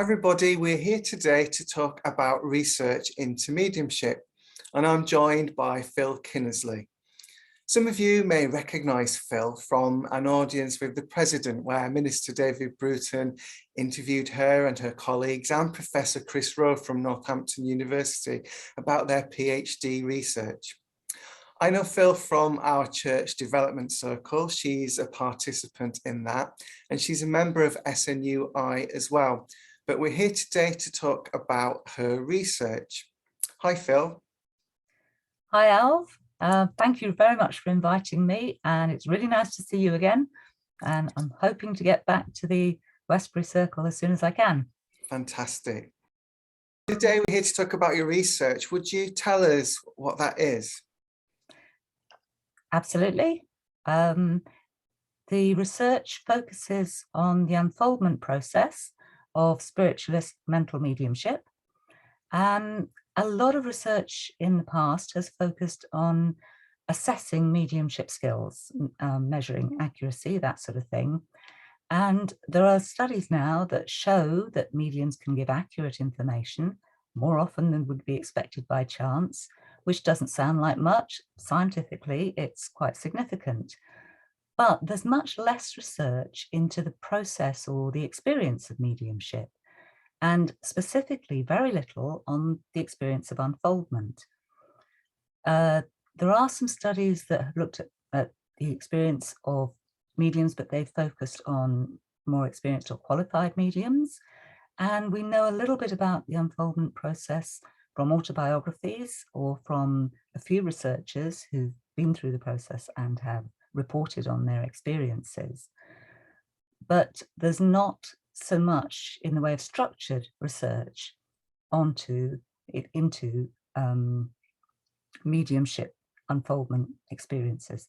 everybody, we're here today to talk about research into mediumship, and I'm joined by Phil Kinnersley. Some of you may recognise Phil from an audience with the President, where Minister David Bruton interviewed her and her colleagues and Professor Chris Rowe from Northampton University about their PhD research. I know Phil from our church development circle. She's a participant in that, and she's a member of SNUI as well. But we're here today to talk about her research. Hi, Phil. Hi, Alv. Thank you very much for inviting me, and it's really nice to see you again. And I'm hoping to get back to the Westbury Circle as soon as I can. Fantastic. Today we're here to talk about your research. Would you tell us what that is? Absolutely. The research focuses on the unfoldment process of spiritualist mental mediumship. A lot of research in the past has focused on assessing mediumship skills, measuring accuracy, that sort of thing. And there are studies now that show that mediums can give accurate information more often than would be expected by chance, which doesn't sound like much. Scientifically, it's quite significant. But there's much less research into the process or the experience of mediumship, and specifically very little on the experience of unfoldment. There are some studies that have looked at the experience of mediums, but they've focused on more experienced or qualified mediums. And we know a little bit about the unfoldment process from autobiographies or from a few researchers who've been through the process and have reported on their experiences. But there's not so much in the way of structured research into mediumship unfoldment experiences.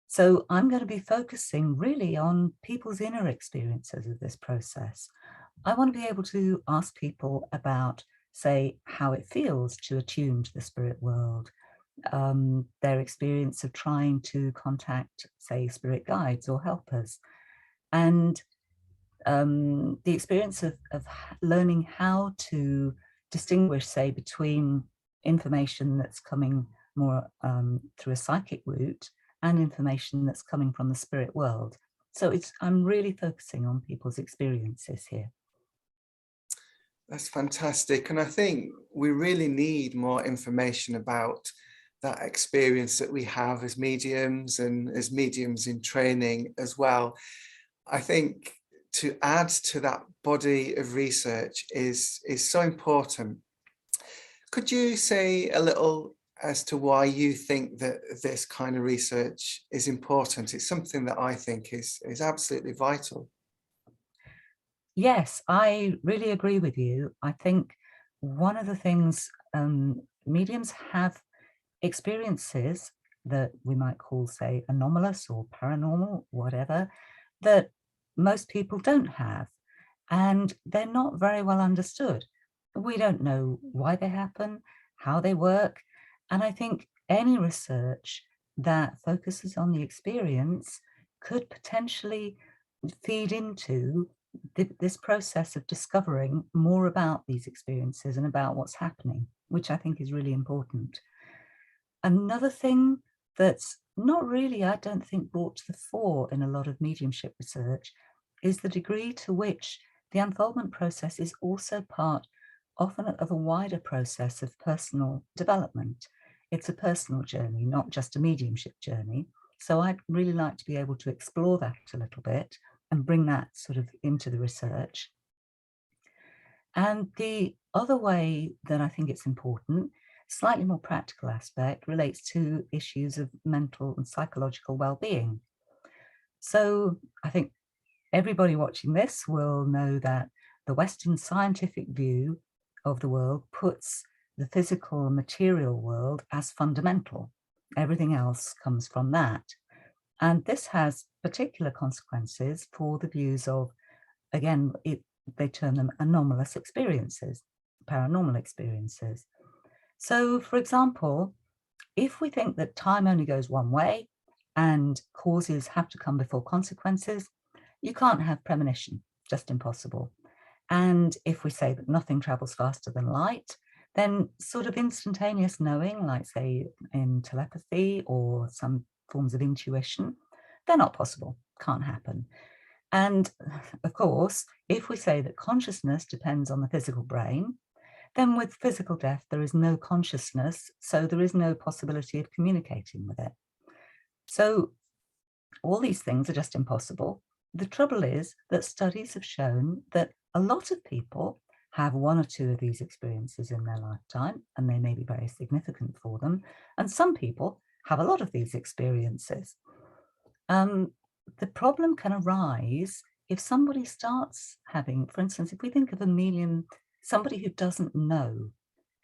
So I'm going to be focusing really on people's inner experiences of this process. I want to be able to ask people about, say, how it feels to attune to the spirit world, their experience of trying to contact, say, spirit guides or helpers, and the experience of learning how to distinguish, say, between information that's coming more through a psychic route and information that's coming from the spirit world. So I'm really focusing on people's experiences here. That's fantastic. And I think we really need more information about that experience that we have as mediums and as mediums in training as well. I think to add to that body of research is so important. Could you say a little as to why you think that this kind of research is important? It's something that I think is absolutely vital. Yes, I really agree with you. I think one of the things, mediums have experiences that we might call, say, anomalous or paranormal, whatever, that most people don't have, and they're not very well understood. We don't know why they happen, how they work, and I think any research that focuses on the experience could potentially feed into this process of discovering more about these experiences and about what's happening, which I think is really important. Another thing that's not really, I don't think, brought to the fore in a lot of mediumship research is the degree to which the unfoldment process is also part, often, of a wider process of personal development. It's a personal journey, not just a mediumship journey. So I'd really like to be able to explore that a little bit and bring that sort of into the research. And the other way that I think it's important, slightly more practical aspect, relates to issues of mental and psychological well-being. So I think everybody watching this will know that the Western scientific view of the world puts the physical and material world as fundamental. Everything else comes from that. And this has particular consequences for the views of, again, they term them anomalous experiences, paranormal experiences. So, for example, if we think that time only goes one way and causes have to come before consequences, you can't have premonition, just impossible. And if we say that nothing travels faster than light, then sort of instantaneous knowing, like say in telepathy or some forms of intuition, they're not possible, can't happen. And of course, if we say that consciousness depends on the physical brain, then with physical death, there is no consciousness, so there is no possibility of communicating with it. So all these things are just impossible. The trouble is that studies have shown that a lot of people have one or two of these experiences in their lifetime, and they may be very significant for them. And some people have a lot of these experiences. The problem can arise if somebody starts having, for instance, if we think of a medium, somebody who doesn't know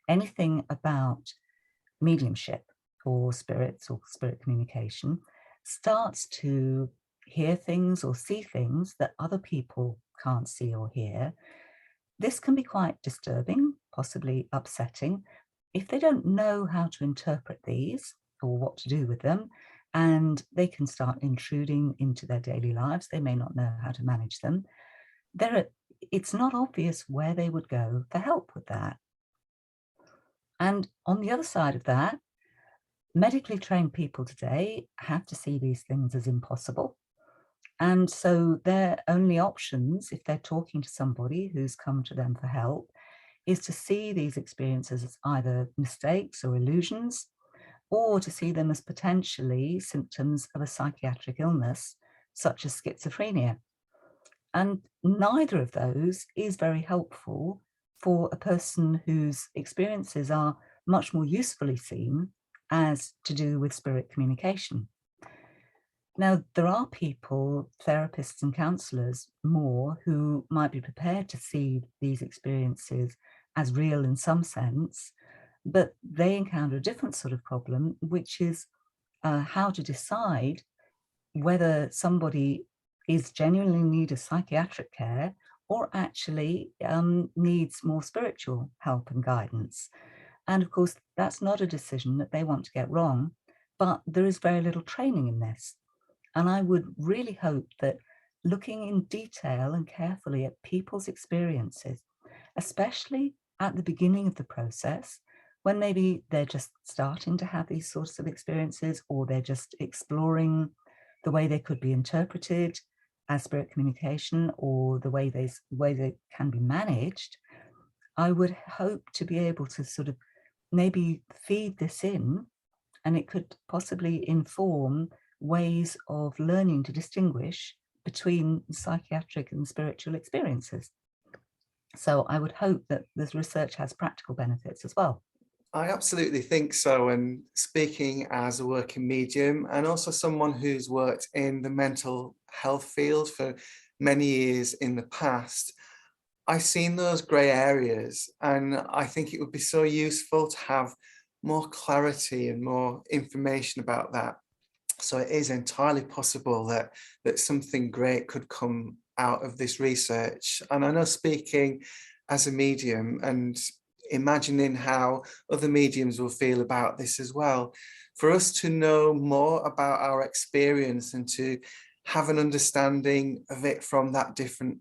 anything about mediumship or spirits or spirit communication, starts to hear things or see things that other people can't see or hear. This can be quite disturbing, possibly upsetting, if they don't know how to interpret these or what to do with them, and they can start intruding into their daily lives. They may not know how to manage them. It's not obvious where they would go for help with that. And on the other side of that, medically trained people today have to see these things as impossible. And so their only options, if they're talking to somebody who's come to them for help, is to see these experiences as either mistakes or illusions, or to see them as potentially symptoms of a psychiatric illness, such as schizophrenia. And neither of those is very helpful for a person whose experiences are much more usefully seen as to do with spirit communication. Now, there are people, therapists and counsellors more, who might be prepared to see these experiences as real in some sense, but they encounter a different sort of problem, which is how to decide whether somebody is genuinely in need of psychiatric care or actually needs more spiritual help and guidance. And of course, that's not a decision that they want to get wrong, but there is very little training in this. And I would really hope that looking in detail and carefully at people's experiences, especially at the beginning of the process, when maybe they're just starting to have these sorts of experiences, or they're just exploring the way they could be interpreted as spirit communication, or the way they can be managed, I would hope to be able to sort of maybe feed this in, and it could possibly inform ways of learning to distinguish between psychiatric and spiritual experiences. So I would hope that this research has practical benefits as well. I absolutely think so. And speaking as a working medium and also someone who's worked in the mental health field for many years in the past, I've seen those grey areas, and I think it would be so useful to have more clarity and more information about that. So it is entirely possible that something great could come out of this research. And I know, speaking as a medium and imagining how other mediums will feel about this as well, for us to know more about our experience and to have an understanding of it from that different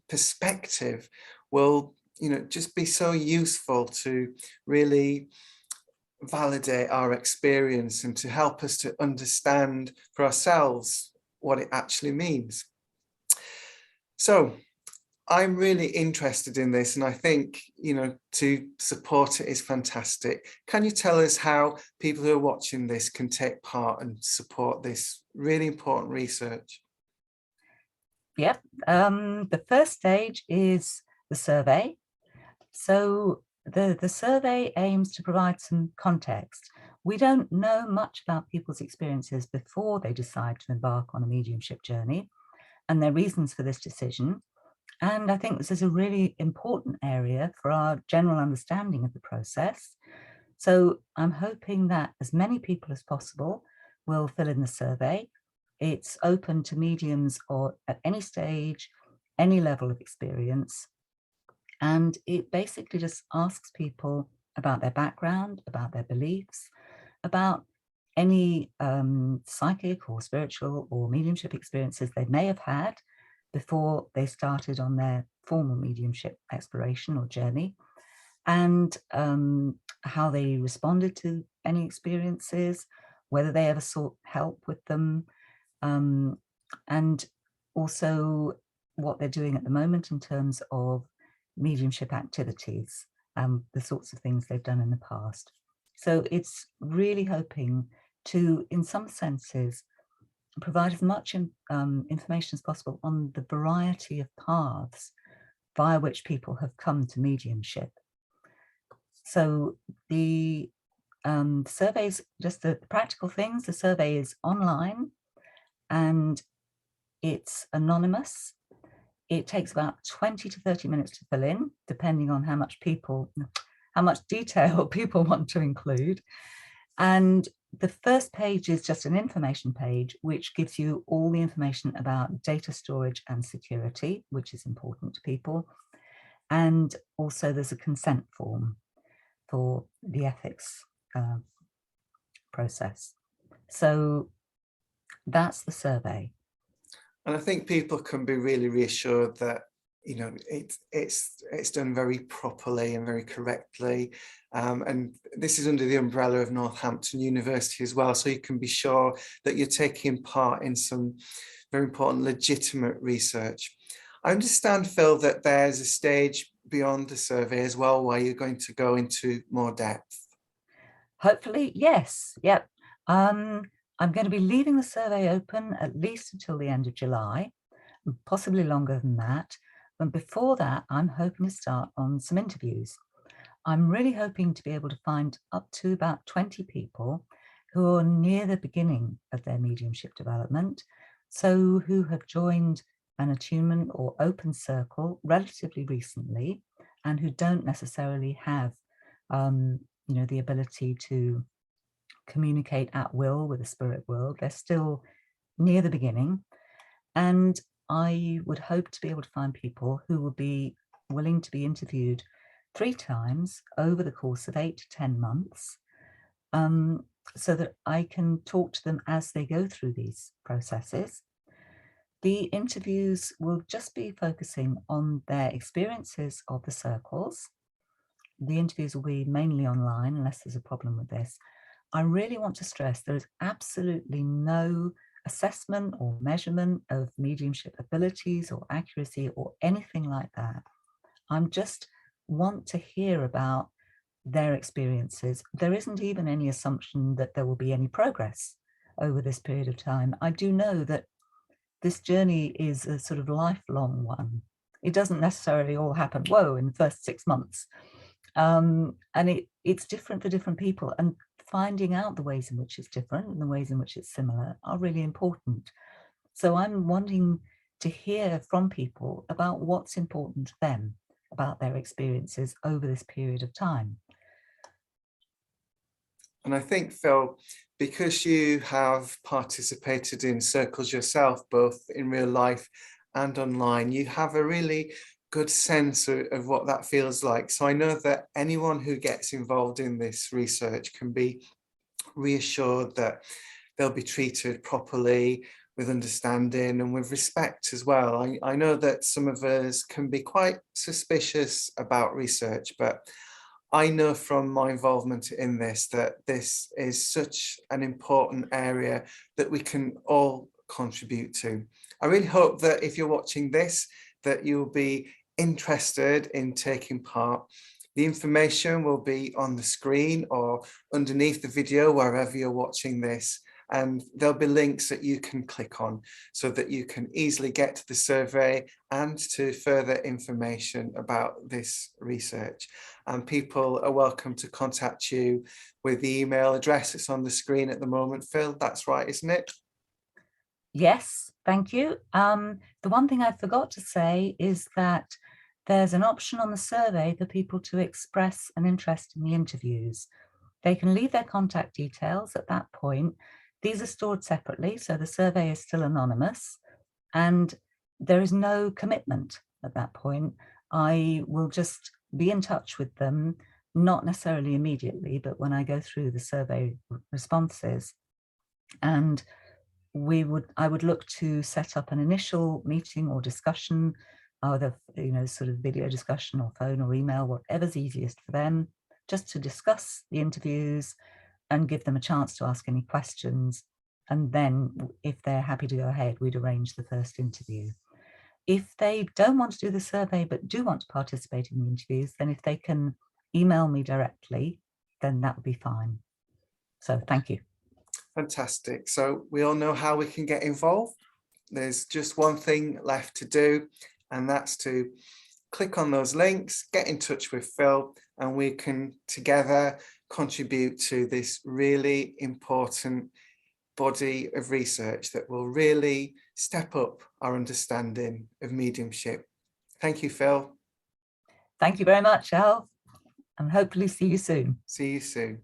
perspective will, just be so useful to really validate our experience and to help us to understand for ourselves what it actually means. So I'm really interested in this, and I think, to support it is fantastic. Can you tell us how people who are watching this can take part and support this really important research? Yep. The first stage is the survey. So the survey aims to provide some context. We don't know much about people's experiences before they decide to embark on a mediumship journey and their reasons for this decision. And I think this is a really important area for our general understanding of the process. So I'm hoping that as many people as possible will fill in the survey. It's open to mediums or at any stage, any level of experience. And it basically just asks people about their background, about their beliefs, about any psychic or spiritual or mediumship experiences they may have had before they started on their formal mediumship exploration or journey, and how they responded to any experiences, whether they ever sought help with them, and also what they're doing at the moment in terms of mediumship activities, the sorts of things they've done in the past. So it's really hoping to, in some senses, provide as much information as possible on the variety of paths via which people have come to mediumship. So the surveys, just the practical things, the survey is online and it's anonymous. It takes about 20 to 30 minutes to fill in, depending on how much detail people want to include. And the first page is just an information page, which gives you all the information about data storage and security, which is important to people. And also there's a consent form for the ethics process. So that's the survey. And I think people can be really reassured that, you know, it's done very properly and very correctly. And this is under the umbrella of Northampton University as well. So you can be sure that you're taking part in some very important legitimate research. I understand, Phil, that there's a stage beyond the survey as well, where you're going to go into more depth. Hopefully, yes. Yep. I'm going to be leaving the survey open at least until the end of July, possibly longer than that. But before that, I'm hoping to start on some interviews. I'm really hoping to be able to find up to about 20 people who are near the beginning of their mediumship development, so who have joined an attunement or open circle relatively recently, and who don't necessarily have the ability to communicate at will with the spirit world. They're still near the beginning. And I would hope to be able to find people who will be willing to be interviewed 3 times over the course of 8 to 10 months, so that I can talk to them as they go through these processes. The interviews will just be focusing on their experiences of the circles. The interviews will be mainly online, unless there's a problem with this. I really want to stress there is absolutely no assessment or measurement of mediumship abilities or accuracy or anything like that. I just want to hear about their experiences. There isn't even any assumption that there will be any progress over this period of time. I do know that this journey is a sort of lifelong one. It doesn't necessarily all happen, in the first 6 months. And it's different for different people. And finding out the ways in which it's different and the ways in which it's similar are really important. So I'm wanting to hear from people about what's important to them, about their experiences over this period of time. And I think, Phil, because you have participated in circles yourself, both in real life and online, you have a really good sense of what that feels like. So I know that anyone who gets involved in this research can be reassured that they'll be treated properly, with understanding and with respect as well. I know that some of us can be quite suspicious about research, but I know from my involvement in this that this is such an important area that we can all contribute to. I really hope that if you're watching this, that you'll be interested in taking part. The information will be on the screen or underneath the video, wherever you're watching this. And there'll be links that you can click on so that you can easily get to the survey and to further information about this research. And people are welcome to contact you with the email address that's on the screen at the moment. Phil, that's right, isn't it? Yes, thank you. The one thing I forgot to say is that there's an option on the survey for people to express an interest in the interviews. They can leave their contact details at that point. These are stored separately, so the survey is still anonymous, and there is no commitment at that point. I will just be in touch with them, not necessarily immediately, but when I go through the survey responses. And I would look to set up an initial meeting or discussion, either sort of video discussion or phone or email, whatever's easiest for them, just to discuss the interviews and give them a chance to ask any questions. And then if they're happy to go ahead, we'd arrange the first interview. If they don't want to do the survey but do want to participate in the interviews, then if they can email me directly, then that would be fine. So thank you. Fantastic. So we all know how we can get involved. There's just one thing left to do, and that's to click on those links, get in touch with Phil, and we can together contribute to this really important body of research that will really step up our understanding of mediumship. Thank you, Phil. Thank you very much, Al, and hopefully see you soon. See you soon.